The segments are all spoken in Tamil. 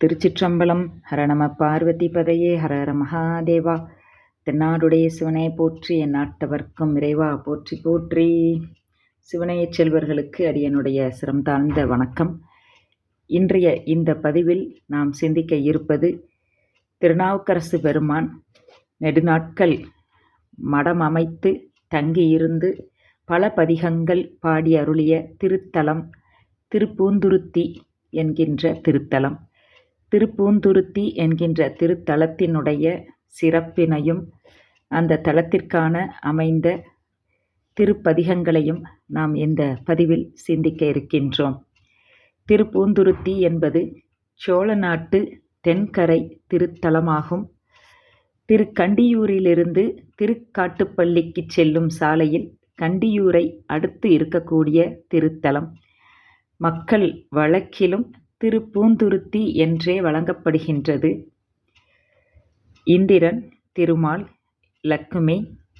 திருச்சிற்றம்பலம். ஹர நம பார்வதி பதையே ஹர ஹர மகாதேவா. தென்னாடுடைய சிவனை போற்றி, என் நாட்டவர்க்கும் இறைவா போற்றி போற்றி. சிவனைய செல்வர்களுக்கு அடியனுடைய சிரம் தாழ்ந்த வணக்கம். இன்றைய இந்த பதிவில் நாம் சிந்திக்க இருப்பது திருநாவுக்கரசு பெருமான் நெடுநாட்கள் மடம் அமைத்து தங்கியிருந்து பல பதிகங்கள் பாடி அருளிய திருத்தலம் திருப்பூந்துருத்தி என்கின்ற திருத்தலம். திருப்பூந்துருத்தி என்கின்ற திருத்தலத்தினுடைய சிறப்பினையும் அந்த தலத்திற்கான அமைந்த திருப்பதிகங்களையும் நாம் இந்த பதிவில் சிந்திக்க இருக்கின்றோம். திருப்பூந்துருத்தி என்பது சோழ நாட்டு தென்கரை திருத்தலமாகும். திருக்கண்டியூரிலிருந்து திருக்காட்டுப்பள்ளிக்கு செல்லும் சாலையில் கண்டியூரை அடுத்து இருக்கக்கூடிய திருத்தலம். மக்கள் வழக்கிலும் திருப்பூந்துருத்தி என்றே வழங்கப்படுகின்றது. இந்திரன், திருமால், லக்குமி,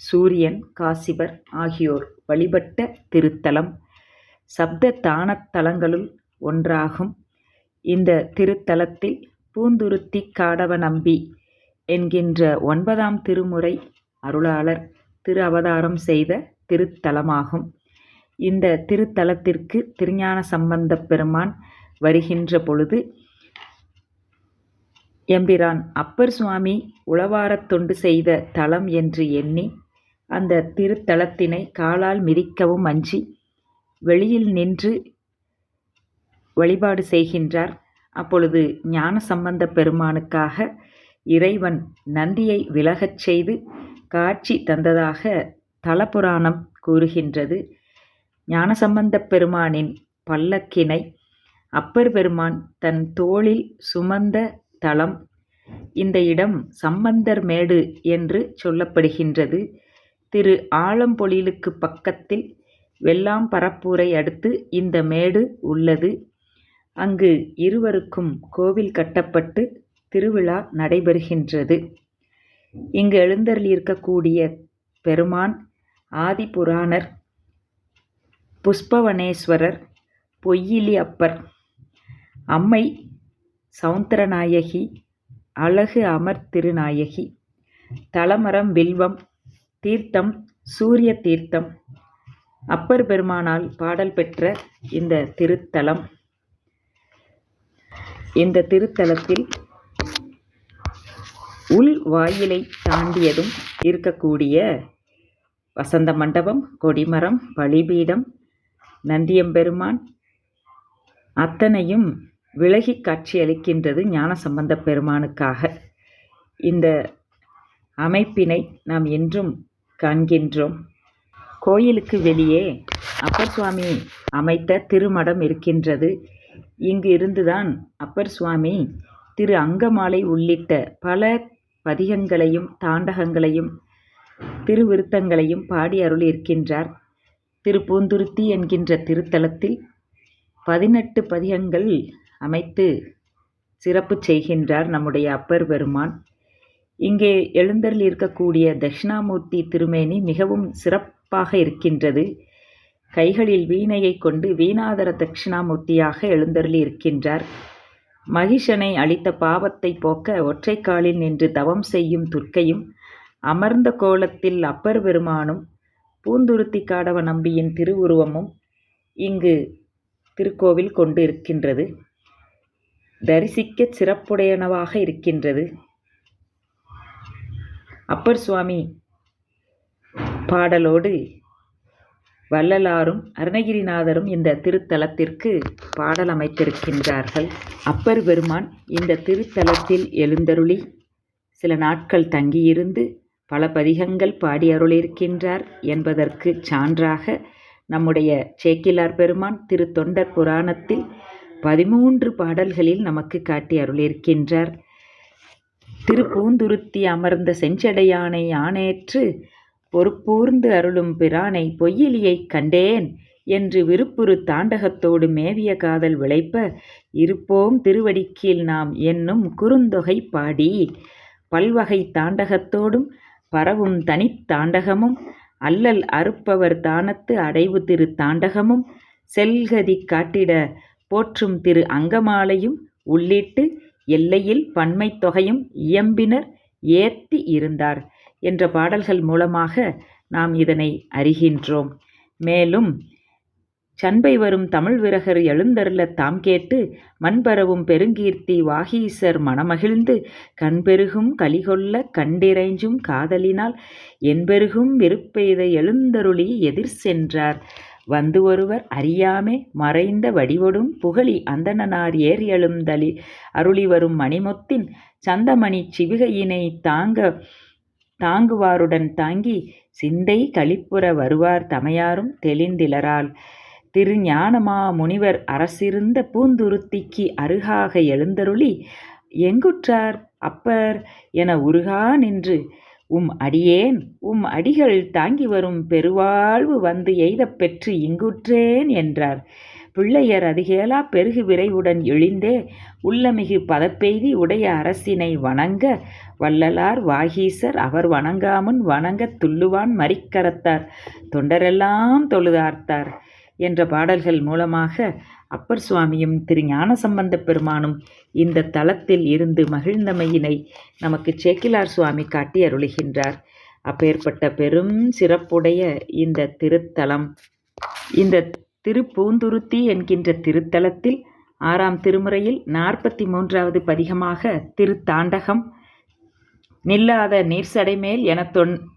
சூரியன், காசிபர் ஆகியோர் வழிபட்ட திருத்தலம். சப்த தானத்தலங்களுள் ஒன்றாகும். இந்த திருத்தலத்தில் பூந்துருத்தி காடவ நம்பி என்கின்ற 9ஆம் திருமுறை அருளாளர் திரு அவதாரம் செய்த திருத்தலமாகும். இந்த திருத்தலத்திற்கு திருஞான சம்பந்தப் பெருமான் வருகின்ற பொழுது எம்பிரான் அப்பர் சுவாமி உளவாரத் தொண்டு செய்த தலம் என்று எண்ணி அந்த திருத்தலத்தினை காலால் மிதிக்கவும் அஞ்சி வெளியில் நின்று வழிபாடு செய்கின்றார். அப்பொழுது ஞான சம்பந்த பெருமானுக்காக இறைவன் நந்தியை விலகச் செய்து காட்சி தந்ததாக தலபுராணம் கூறுகின்றது. ஞானசம்பந்த பெருமானின் பல்லக்கினை அப்பர் பெருமான் தன் தோளில் சுமந்த தலம் இந்த இடம் சம்பந்தர் மேடு என்று சொல்லப்படுகின்றது. திரு ஆலம்பொழிலுக்கு பக்கத்தில் வெள்ளாம்பரப்பூரை அடுத்து இந்த மேடு உள்ளது. அங்கு இருவருக்கும் கோவில் கட்டப்பட்டு திருவிழா நடைபெறுகின்றது. இங்கு எழுந்தருளியிருக்கக்கூடிய பெருமான் ஆதிபுராணர், புஷ்பவனேஸ்வரர், பொய்யிலி அப்பர், அம்மை சௌந்தரநாயகி, அழகு அமர் திருநாயகி. தலமரம் வில்வம், தீர்த்தம் சூரிய தீர்த்தம். அப்பர் பெருமானால் பாடல் பெற்ற இந்த திருத்தலம். இந்த திருத்தலத்தில் உள் வாயிலை தாண்டியதும் இருக்கக்கூடிய வசந்த மண்டபம், கொடிமரம், பலிபீடம், நந்தியம்பெருமான் அத்தனையும் விலகி காட்சியளிக்கின்றது ஞானசம்பந்த பெருமானுக்காக. இந்த அமைப்பினை நாம் என்றும் காண்கின்றோம். கோயிலுக்கு வெளியே அப்பர் சுவாமி அமைத்த திருமடம் இருக்கின்றது. இங்கு இருந்துதான் அப்பர் சுவாமி திரு அங்கமாலை உள்ளிட்ட பல பதிகங்களையும் தாண்டகங்களையும் திருவிருத்தங்களையும் பாடி அருள் இருக்கின்றார். திருப்பூந்துருத்தி என்கின்ற திருத்தலத்தில் 18 பதிகங்கள் அமைத்து சிறப்பு செய்கின்றார் நம்முடைய அப்பர் பெருமான். இங்கே எழுந்தருள் இருக்கக்கூடிய தட்சிணாமூர்த்தி திருமேனி மிகவும் சிறப்பாக இருக்கின்றது. கைகளில் வீணையை கொண்டு வீணாதர தட்சிணாமூர்த்தியாக எழுந்தருளி இருக்கின்றார். மகிஷனை அளித்த பாவத்தை போக்க ஒற்றை காலில் நின்று தவம் செய்யும் துர்க்கையும் அமர்ந்த கோலத்தில் அப்பர் பெருமானும் பூந்துருத்தி காடவ நம்பியின் திருவுருவமும் இங்கு திருக்கோவில் கொண்டு இருக்கின்றது. தரிசிக்க சிறப்புடையனவாக இருக்கின்றது. அப்பர் சுவாமி பாடலோடு வள்ளலாரும் அருணகிரிநாதரும் இந்த திருத்தலத்திற்கு பாடல் அமைத்திருக்கின்றார்கள். அப்பர் பெருமான் இந்த திருத்தலத்தில் எழுந்தருளி சில நாட்கள் தங்கியிருந்து பல பதிகங்கள் பாடி அருளியிருக்கின்றார் என்பதற்கு சான்றாக நம்முடைய சேக்கிலார் பெருமான் திரு தொண்டர் புராணத்தில் 13 பாடல்களில் நமக்கு காட்டி அருளியிருக்கின்றார். திருப்பூந்துருத்தி அமர்ந்த செஞ்சடையானை ஆணேற்று பொறுப்பூர்ந்து அருளும் பிரானை பொய்யிலியை கண்டேன் என்று விருப்புறு தாண்டகத்தோடு மேவிய காதல் விளைப்ப இருப்போம் திருவடிக்கீழ் நாம் என்னும் குறுந்தொகை பாடி பல்வகை தாண்டகத்தோடும் பரவும் தனித்தாண்டகமும் அல்லல் அறுப்பவர் தானத்து அடைவு திரு தாண்டகமும் செல்கதி காட்டிட போற்றும் திரு அங்கமாலையும் உள்ளிட்டு எல்லையில் பன்மை தொகையும் இயம்பினர் ஏத்தி இருந்தார் என்ற பாடல்கள் மூலமாக நாம் இதனை அறிகின்றோம். மேலும் சண்பை வரும் தமிழ் விரகர் எழுந்தருள தாம் கேட்டு மண்பரவும் பெருங்கீர்த்தி வாகீசர் மனமகிழ்ந்து கண்பெருகும் கலிகொள்ள கண்டிரைஞ்சும் காதலினால் என்பெருகும் விருப்பெய்த எழுந்தருளி எதிர் சென்றார். வந்து ஒருவர் அறியாமே மறைந்த வடிவொடும் புகழி அந்தணனார் ஏறி எழுந்தளி அருளி வரும் மணிமுத்தின் சந்தமணி சிவிகையினை தாங்குவாருடன் தாங்கி சிந்தை களிப்புற வருவார் தமையாரும் தெளிந்திலரால். திருஞானமா முனிவர் அரசிருந்த பூந்துருத்திக்கு அருகாக எழுந்தருளி எங்குற்றார் அப்பர் என உருகா நின்று அடியேன் அடிகள் தாங்கி வரும் பெருவாழ்வு வந்து எய்தப் பெற்று இங்குற்றேன் என்றார். பிள்ளையர் அதிகேலா பெருகு விரைவுடன் எழுந்தே உள்ளமிகு பதப்பெய்தி உடைய அரசினை வணங்க வள்ளலார் வாகீசர் அவர் வணங்காமுன் வணங்கத் துள்ளுவான் மரிக்கரத்தார் தொண்டரெல்லாம் தொழுதார்த்தார் என்ற பாடல்கள் மூலமாக அப்பர் சுவாமியும் திரு ஞானசம்பந்த பெருமானும் இந்த தலத்தில் இருந்து மகிழ்ந்தமையினை நமக்கு சேக்கிலார் சுவாமி காட்டி அருளுகின்றார். அப்பேற்பட்ட பெரும் சிறப்புடைய இந்த திருத்தலம், இந்த திருப்பூந்துருத்தி என்கின்ற திருத்தலத்தில் 6ஆம் திருமுறையில் 43வது பதிகமாக திருத்தாண்டகம் நில்லாத நீர்சடைமேல் என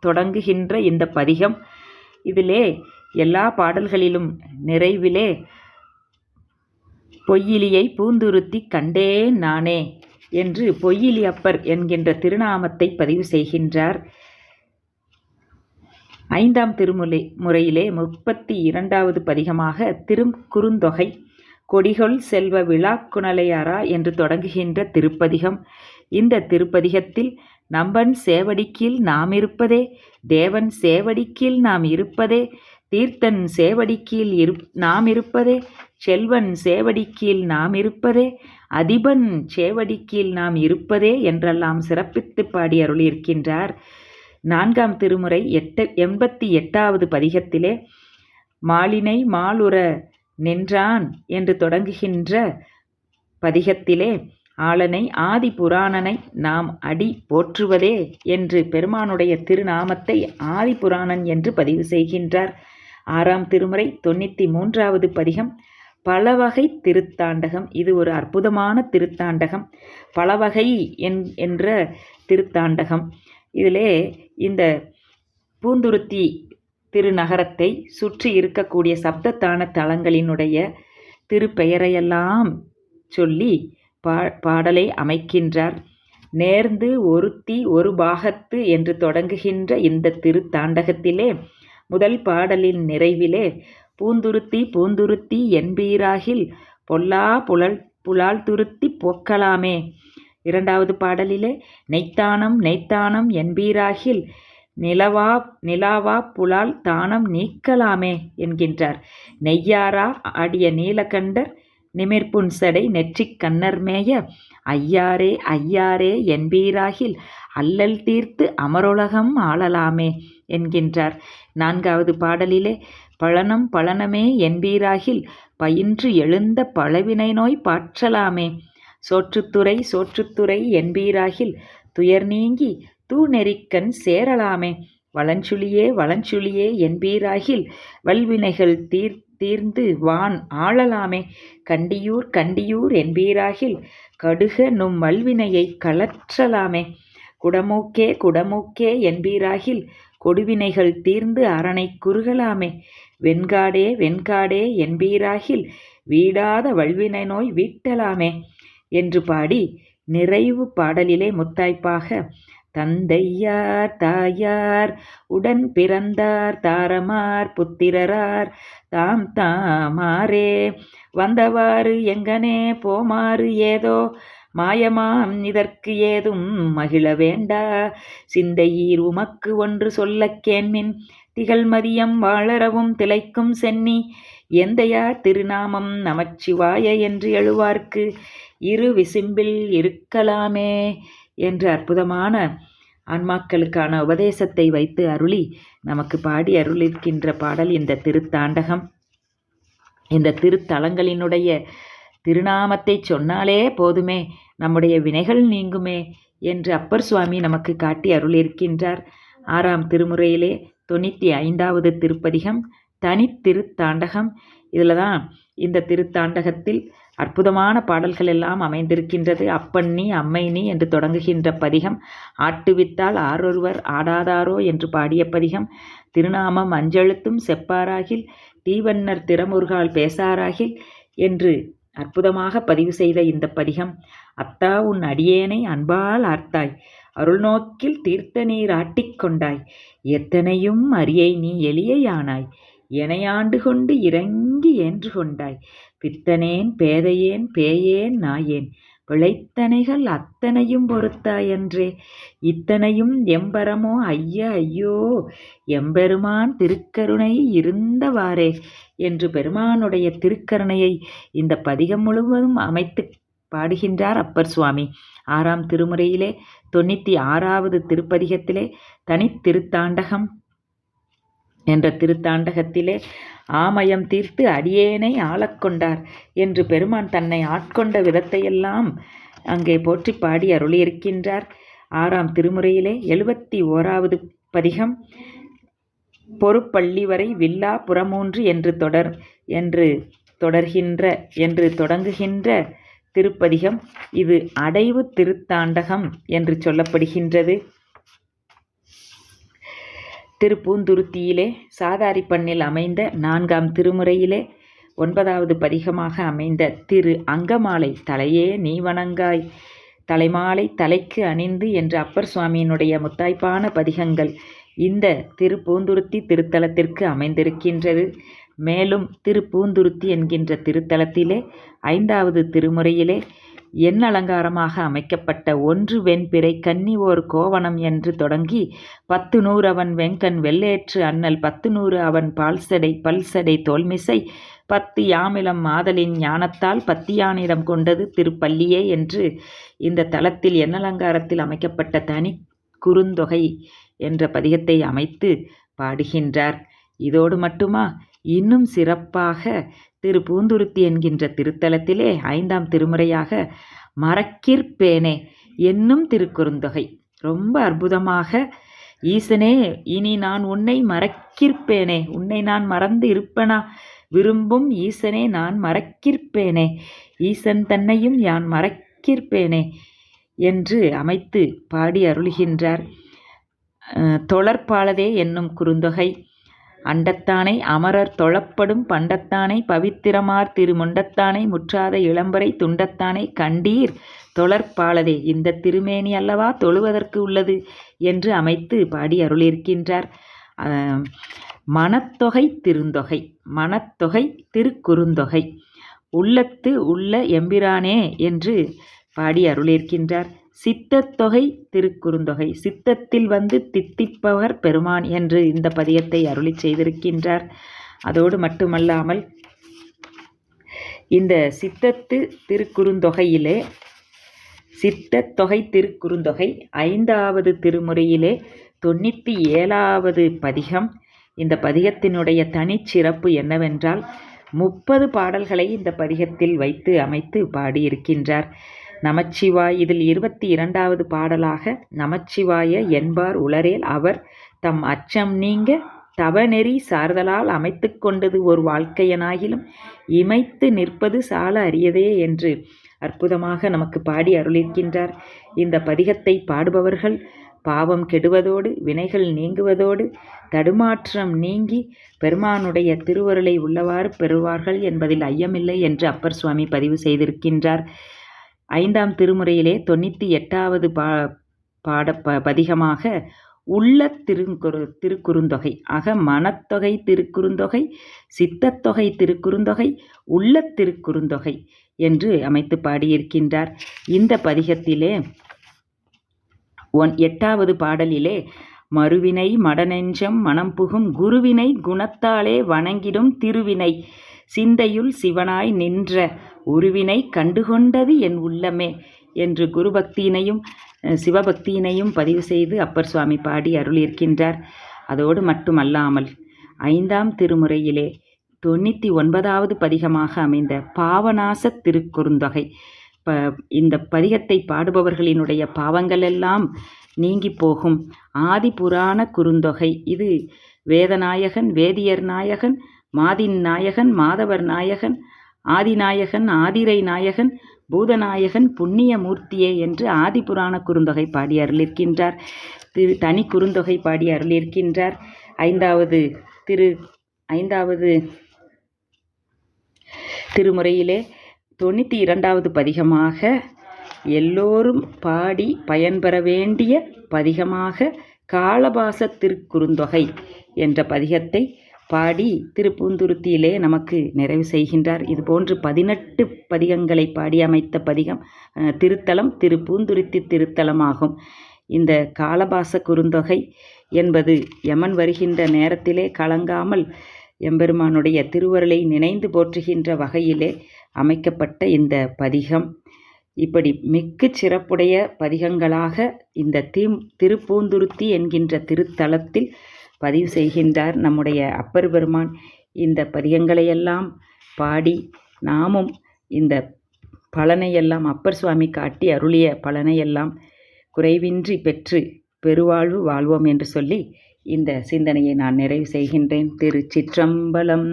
தொடங்குகின்ற இந்த பதிகம். இதிலே எல்லா பாடல்களிலும் நிறைவிலே பொய்யிலியை பூந்துருத்தி கண்டேன் நானே என்று பொய்யிலி அப்பர் என்கின்ற திருநாமத்தை பதிவு செய்கின்றார். 5ஆம் திருமுறையிலே 32வது பதிகமாக திருக்குறுந்தொகை கொடிகொள் செல்வ விழாக்குணலையாரா என்று தொடங்குகின்ற திருப்பதிகம். இந்த திருப்பதிகத்தில் நம்பன் சேவடிக்கீழ் நாம் இருப்பதே, தேவன் சேவடிக்கீழ் நாம் இருப்பதே, தீர்த்தன் சேவடிக்கீழ் நாம் இருப்பதே, செல்வன் சேவடிக்கீழ் நாம் இருப்பதே, அதிபன் சேவடிக்கீழ் நாம் இருப்பதே என்றெல்லாம் சிறப்பித்து பாடி அருளியிருக்கின்றார். 4ஆம் திருமுறை 88வது பதிகத்திலே மாலினை மாலுற நின்றான் என்று தொடங்குகின்ற பதிகத்திலே ஆளனை ஆதி புராணனை நாம் அடி போற்றுவதே என்று பெருமானுடைய திருநாமத்தை ஆதி புராணன் என்று பதிவு செய்கின்றார். 6ஆம் திருமுறை 93வது பதிகம் பலவகை திருத்தாண்டகம். இது ஒரு அற்புதமான திருத்தாண்டகம், பலவகை என்ற திருத்தாண்டகம். இதிலே இந்த பூந்துருத்தி திருநகரத்தை சுற்றி இருக்கக்கூடிய சப்தத்தான தலங்களினுடைய திருப்பெயரையெல்லாம் சொல்லி பாடலை அமைக்கின்றார். நேர்ந்து ஒருத்தி ஒரு பாகத்து என்று தொடங்குகின்ற இந்த திருத்தாண்டகத்திலே முதல் பாடலின் நிறைவிலே பூந்துருத்தி பூந்துருத்தி என்பீராகில் பொல்லா புலால் துருத்தி போக்கலாமே. 2வது பாடலிலே நெய்த்தானம் நெய்த்தானம் என்பீராகில் நிலாவா புலால் தானம் நீக்கலாமே என்கின்றார். நெய்யாரா ஆடிய நீலகண்டர் நிமிர்புன்சடை நெற்றிக் கண்ணர் மேய ஐயாரே ஐயாரே என்பீராகில் அல்லல் தீர்த்து அமருலகம் ஆளலாமே என்கின்றார். 4வது பாடலிலே பழனம் பழனமே என்பீராகில் பயின்று எழுந்த பழவினை நோய் பாற்றலாமே. சோற்றுத்துறை சோற்றுத்துறை என்பீராகில் துயர் நீங்கி தூநெறிக்கண் சேரலாமே. வளஞ்சுழியே வளஞ்சுழியே என்பீராகில் வல்வினைகள் தீர்ந்து வான் ஆளலாமே. கண்டியூர் கண்டியூர் என்பீராகில் கடுக நும் வல்வினையை கலற்றலாமே. குடமூக்கே குடமூக்கே என்பீராகில் கொடுவினைகள் தீர்ந்து அரணை குறுகலாமே. வெண்காடே வெண்காடே என்பீராகில் வீடாத வல்வினை நோய் வீட்டலாமே என்று பாடி நிறைவு பாடலிலே முத்தாய்ப்பாக தந்தையார் தாயார் உடன் பிறந்தார் தாரமார் புத்திரரார் தாம் தாமாரே வந்தவாறு எங்கனே போமாறு ஏதோ மாயமாம் இதற்கு ஏதும் மகிழ வேண்டா சிந்தையீர் உமக்கு ஒன்று சொல்லக் கேண்மின் திகழ்மதியம் வாழறவும் திளைக்கும் சென்னி எந்தையார் திருநாமம் நமச்சிவாய என்று எழுவார்க்கு இரு விசிம்பில் இருக்கலாமே என்று அற்புதமான ஆன்மாக்களுக்கான உபதேசத்தை வைத்து அருளி நமக்கு பாடி அருளிருக்கின்ற பாடல் இந்த திருத்தாண்டகம். இந்த திருத்தலங்களினுடைய திருநாமத்தை சொன்னாலே போதுமே, நம்முடைய வினைகள் நீங்குமே என்று அப்பர் சுவாமி நமக்கு காட்டி அருளியிருக்கின்றார். 6ஆம் திருமுறையிலே 95வது திருப்பதிகம் தனித்திருத்தாண்டகம். இதில் தான் இந்த திருத்தாண்டகத்தில் அற்புதமான பாடல்கள் எல்லாம் அமைந்திருக்கின்றது. அப்பன் நீ அம்மை நீ என்று தொடங்குகின்ற பதிகம், ஆட்டுவித்தால் ஆரொருவர் ஆடாதாரோ என்று பாடிய பதிகம், திருநாமம் அஞ்செழுத்தும் செப்பாராகில் தீவன்னர் திறமுருகால் பேசாராகில் என்று அற்புதமாக பதிவு செய்த இந்த பதிகம், அத்தா உன் அடியேனை அன்பால் ஆர்த்தாய், அருள் நோக்கில் தீர்த்த நீர் ஆட்டிக்கொண்டாய், எத்தனையும் அரியை நீ எளியானாய், எனையாண்டு கொண்டு இறங்கி ஏன்று கொண்டாய், பித்தனேன் பேதையேன் பேயேன் நாயேன், பிழைத்தனைகள் அத்தனையும் பொறுத்தாய் என்றே, இத்தனையும் எம்பரமோ ஐயா ஐயோ, எம்பெருமான் திருக்கருணை இருந்தவாறே என்று பெருமானுடைய திருக்கருணையை இந்த பதிகம் முழுவதும் அமைத்து பாடுகின்றார் அப்பர் சுவாமி. 6ஆம் திருமுறையிலே 96வது திருப்பதிகத்திலே தனித்திருத்தாண்டகம் என்ற திருத்தாண்டகத்திலே ஆமயம் தீர்த்து அடியேனை ஆளக்கொண்டார் என்று பெருமான் தன்னை ஆட்கொண்ட விதத்தையெல்லாம் அங்கே போற்றி பாடி அருளியிருக்கின்றார். 6ஆம் திருமுறையிலே 71வது பதிகம் பொறுப்பள்ளி வரை வில்லா புறமூன்று என்று தொடங்குகின்ற திருப்பதிகம். இது அடைவு திருத்தாண்டகம் என்று சொல்லப்படுகின்றது. திருப்பூந்துருத்தியிலே சாதாரி பண்ணில் அமைந்த 4ஆம் திருமுறையிலே 9வது பதிகமாக அமைந்த திரு அங்கமாலை தலையே நீ வணங்காய், தலைமாலை தலைக்கு அணிந்து என்ற அப்பர் சுவாமியினுடைய முத்தாய்ப்பான பதிகங்கள் இந்த திருப்பூந்துருத்தி திருத்தலத்திற்கு அமைந்திருக்கின்றது. மேலும் திருப்பூந்துருத்தி என்கின்ற திருத்தலத்திலே 5வது திருமுறையிலே எண் அலங்காரமாக அமைக்கப்பட்ட 1 வெண்பிறை கன்னி ஓர் கோவணம் என்று தொடங்கி 10 நூறு அவன் வெங்கண் வெள்ளேற்று அண்ணல் 10 நூறு அவன் பல்சடை தோல்மிசை 10 யாமிலம் மாதலின் ஞானத்தால் 10 யானிடம் கொண்டது திருப்பள்ளியே என்று இந்த தலத்தில் எண்ணலங்காரத்தில் அமைக்கப்பட்ட தனி குறுந்தொகை என்ற பதிகத்தை அமைத்து பாடுகின்றார். இதோடு மட்டுமா, இன்னும் சிறப்பாக திருப்பூந்துருத்தி என்கின்ற திருத்தலத்திலே 5ஆம் திருமுறையாக மறக்கிற்பேனே என்னும் திருக்குறுந்தொகை ரொம்ப அற்புதமாக, ஈசனே இனி நான் உன்னை மறக்கிற்பேனே, உன்னை நான் மறந்து இருப்பனா, விரும்பும் ஈசனே நான் மறக்கிற்பேனே, ஈசன் தன்னையும் யான் மறக்கிற்பேனே என்று அமைத்து பாடி அருளுகின்றார். தொழற்பாலதே என்னும் குறுந்தொகை, அண்டத்தானை அமரர் தொழப்படும் பண்டத்தானை பவித்திரமார் திருமுண்டத்தானை முற்றாத இளம்பரை துண்டத்தானை கண்டீர் தொழற்பாலதே, இந்த திருமேனி அல்லவா தொழுவதற்கு உள்ளது என்று அமைத்து பாடி அருளியிருக்கின்றார். மனத்தொகை திருந்தொகை, மனத்தொகை திருக்குறுந்தொகை, உள்ளத்து உள்ள எம்பிரானே என்று பாடி அருளியிருக்கின்றார். சித்தத்தொகை திருக்குறுந்தொகை, சித்தத்தில் வந்து தித்திப்பவர் பெருமான் என்று இந்த பதியத்தை அருளி செய்திருக்கின்றார். அதோடு மட்டுமல்லாமல் இந்த சித்தத்து திருக்குறுந்தொகையிலே சித்தத்தொகை திருக்குறுந்தொகை 5வது திருமுறையிலே 97வது பதிகம். இந்த பதிகத்தினுடைய தனிச்சிறப்பு என்னவென்றால் 30 பாடல்களை இந்த பதிகத்தில் வைத்து அமைத்து பாடியிருக்கின்றார். நமச்சிவாய், இதில் 22வது பாடலாக நமச்சிவாய என்பார் உளரேல் அவர் தம் அச்சம் நீங்க தவநெறி சார்தலால் அமைத்து கொண்டது ஒரு வாழ்க்கையனாகிலும் இமைத்து நிற்பது சால அரியதே என்று அற்புதமாக நமக்கு பாடி அருளியிருக்கின்றார். இந்த பதிகத்தை பாடுபவர்கள் பாவம் கெடுவதோடு வினைகள் நீங்குவதோடு தடுமாற்றம் நீங்கி பெருமானுடைய திருவருளை உள்ளவாறு பெறுவார்கள் என்பதில் ஐயமில்லை என்று அப்பர் சுவாமி பதிவு செய்திருக்கின்றார். 5ஆம் திருமுறையிலே 98வது பதிகமாக உள்ள திருக்குறுந்தொகை, ஆக மனத்தொகை திருக்குறுந்தொகை, சித்தத்தொகை திருக்குறுந்தொகை, உள்ள திருக்குறுந்தொகை என்று அமைத்து பாடியிருக்கின்றார். இந்த பதிகத்திலே 8வது பாடலிலே மறுவினை மடநெஞ்சம் மனம் புகும் குருவினை குணத்தாலே வணங்கிடும் திருவினை சிந்தையுள் சிவனாய் நின்ற உருவினை கண்டுகொண்டது என் உள்ளமே என்று குருபக்தியினையும் சிவபக்தியினையும் பதிவு செய்து அப்பர் சுவாமி பாடி அருளியிருக்கின்றார். அதோடு மட்டுமல்லாமல் 5ஆம் திருமுறையிலே 99வது பதிகமாக அமைந்த பாவநாச திருக்குறுந்தொகை. இந்த பதிகத்தை பாடுபவர்களினுடைய பாவங்களெல்லாம் நீங்கி போகும் ஆதிபுராண குறுந்தொகை. இது வேதநாயகன், வேதியர் நாயகன், மாதின் நாயகன், மாதவர் நாயகன், ஆதிநாயகன், ஆதிரை நாயகன், பூதநாயகன், புண்ணியமூர்த்தியே என்று ஆதிபுராண குறுந்தொகை பாடி அருளிருக்கின்றார். தனி குறுந்தொகை பாடி அருளிருக்கின்றார். ஐந்தாவது திருமுறையிலே 92வது பதிகமாக எல்லோரும் பாடி பயன்பெற வேண்டிய பதிகமாக காளபாச திருக்குறுந்தொகை என்ற பதிகத்தை பாடி திருப்பூந்துருத்தியிலே நமக்கு நிறைவு செய்கின்றார். இதுபோன்று 18 பதிகங்களை பாடி அமைத்த திருத்தலம் திருப்பூந்துருத்தி திருத்தலமாகும். இந்த காளபாச குறுந்தொகை என்பது யமன் வருகின்ற நேரத்திலே கலங்காமல் எம்பெருமானுடைய திருவருளை நினைந்து போற்றுகின்ற வகையிலே அமைக்கப்பட்ட இந்த பதிகம். இப்படி மிக்க சிறப்புடைய பதிகங்களாக இந்த திருப்பூந்துருத்தி என்கின்ற திருத்தலத்தில் பதிவு செய்கின்றார் நம்முடைய அப்பர் பெருமான். இந்த பதிகங்களையெல்லாம் பாடி நாமும் இந்த பலனையெல்லாம் அப்பர் சுவாமி காட்டி அருளிய பலனையெல்லாம் குறைவின்றி பெற்று பெருவாழ்வு வாழ்வோம் என்று சொல்லி இந்த சிந்தனையை நான் நிறைவு செய்கின்றேன். திருச்சிற்றம்பலம்.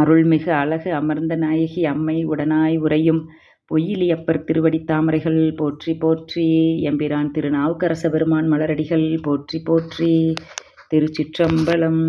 அருள்மிகு அழகு அமர்ந்த நாயகி அம்மை உடனாய் உறையும் பொய்யிலியப்பர் திருவடி தாமரைகள் போற்றி போற்றி. எம்பிரான் திருநாவுக்கரச பெருமான் மலரடிகள் போற்றி போற்றி. திருச்சிற்றம்பலம்.